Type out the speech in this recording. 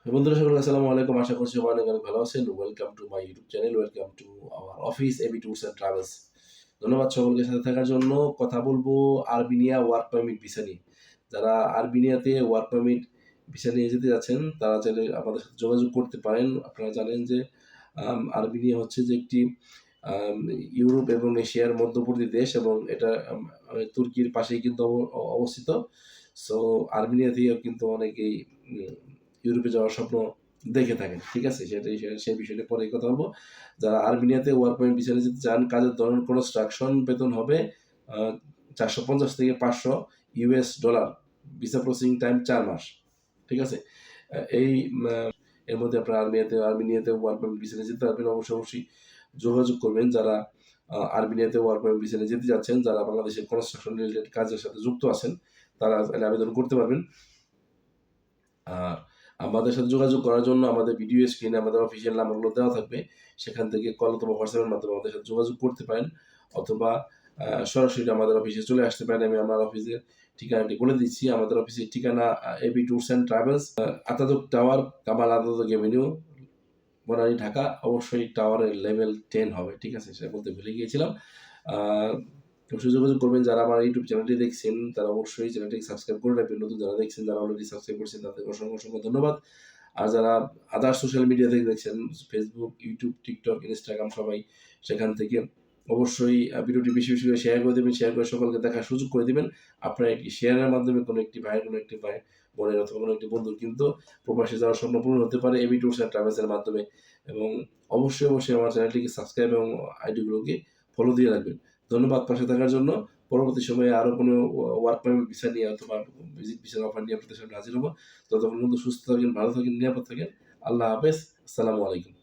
বন্ধুরা সকলকে আসসালামু আলাইকুম। আশা করছি সবাই অনেক অনেক ভালো আছেন। Welcome to my YouTube channel, welcome to our office AB tours and travels. ধন্যবাদ সকলকে সাথে থাকার জন্য। কথা বলবো আরমেনিয়া ওয়ার্ক পারমিট ভিসা নিয়ে। যারা আরমেনিয়াতে ওয়ার্ক পারমিট ভিসা নিয়ে যেতে যাচ্ছেন তারা চাইলে আমাদের সাথে যোগাযোগ করতে পারেন। আপনারা জানেন যে আরমেনিয়া হচ্ছে যে একটি আম ইউরোপ এবং এশিয়ার মধ্যবর্তী দেশ এবং এটা তুর্কির পাশেই কিন্তু অবস্থিত। সো আর্মেনিয়া থেকেও কিন্তু অনেকেই ইউরোপে যাওয়ার স্বপ্ন দেখে থাকেন। ঠিক আছে? সেই বিষয়টা পরে কথা বলব। যারা আর্মেনিয়াতে ওয়ার্ক পারমিট ভিসা নিতে চান, কাজের ধরন কনস্ট্রাকশন, বেতন হবে আ $450 থেকে $500 ভিসা প্রসেসিং টাইম ৪ মাস। ঠিক আছে? আ এই মা এর মধ্যে আপনারা আর্মেনিয়াতে ওয়ার্ক পারমিট ভিসা নিয়ে যেতে পারবেন। অবশ্যই যোগাযোগ করবেন যারা আর্মেনিয়াতে ওয়ার্ক পারমিট ভিসা নিয়ে যেতে যাচ্ছেন, যারা বাংলাদেশের কনস্ট্রাকশন রিলেটেড কাজের সাথে যুক্ত আছেন, তারা চাইলে আবেদন করতে পারবেন। আর আমাদের সাথে যোগাযোগ করার জন্য আমাদের ভিডিও স্ক্রিনে আমাদের অফিসিয়াল নাম্বারগুলো দেওয়া থাকবে। সেখান থেকে কল অথবা হোয়াটসঅ্যাপের মাধ্যমে আমাদের সাথে যোগাযোগ করতে পারেন অথবা সরাসরি আমাদের অফিসে চলে আসতে পারেন। আমি আমার অফিসের ঠিকানাটি বলে দিচ্ছি। আমাদের অফিসের ঠিকানা AB tours and travels, Ataturk tower, Kamal Ataturk avenue, Banani, Dhaka. অবশ্যই টাওয়ারের লেভেল 10 হবে। ঠিক আছে? সেটা বলতে ভুলে গিয়েছিলাম। আ অবশ্যই যোগাযোগ করবেন। যারা আমার ইউটিউব চ্যানেলটি দেখছেন তারা অবশ্যই চ্যানেলটিকে সাবস্ক্রাইব করে রাখবেন। নতুন যারা দেখছেন, যারা অলরেডি সাবস্ক্রাইব করছেন তাদেরকে অসংখ্য ধন্যবাদ। আর যারা আদার সোশ্যাল মিডিয়া থেকে দেখছেন, Facebook, YouTube, TikTok, Instagram সবাই, সেখান থেকে অবশ্যই ভিডিওটি বেশি করে শেয়ার করে দিবেন। শেয়ার করে সকলকে দেখার সুযোগ করে দিবেন। আপনার একটি শেয়ারের মাধ্যমে কোনো একটি বোনের অথবা কোনো একটি বন্ধুর কিন্তু প্রবাসে যাওয়ার স্বপ্ন পূরণ হতে পারে এবি ট্যুরস অ্যান্ড ট্রাভেলস এর মাধ্যমে। এবং অবশ্যই আমার চ্যানেলটিকে সাবস্ক্রাইব এবং আইডিগুলোকে ফলো দিয়ে রাখবেন। ধন্যবাদ পাশে থাকার জন্য। পরবর্তী সময়ে আরো কোনো ওয়ার্ক পারমিট ভিসা নিয়ে অথবা ভিজিট ভিসার অফার নিয়ে আপনাদের সামনে হাজির হব। ততক্ষণ পর্যন্ত সুস্থ থাকেন, ভালো থাকেন, নিরাপদ থাকেন। আল্লাহ হাফেজ। আসসালামু আলাইকুম।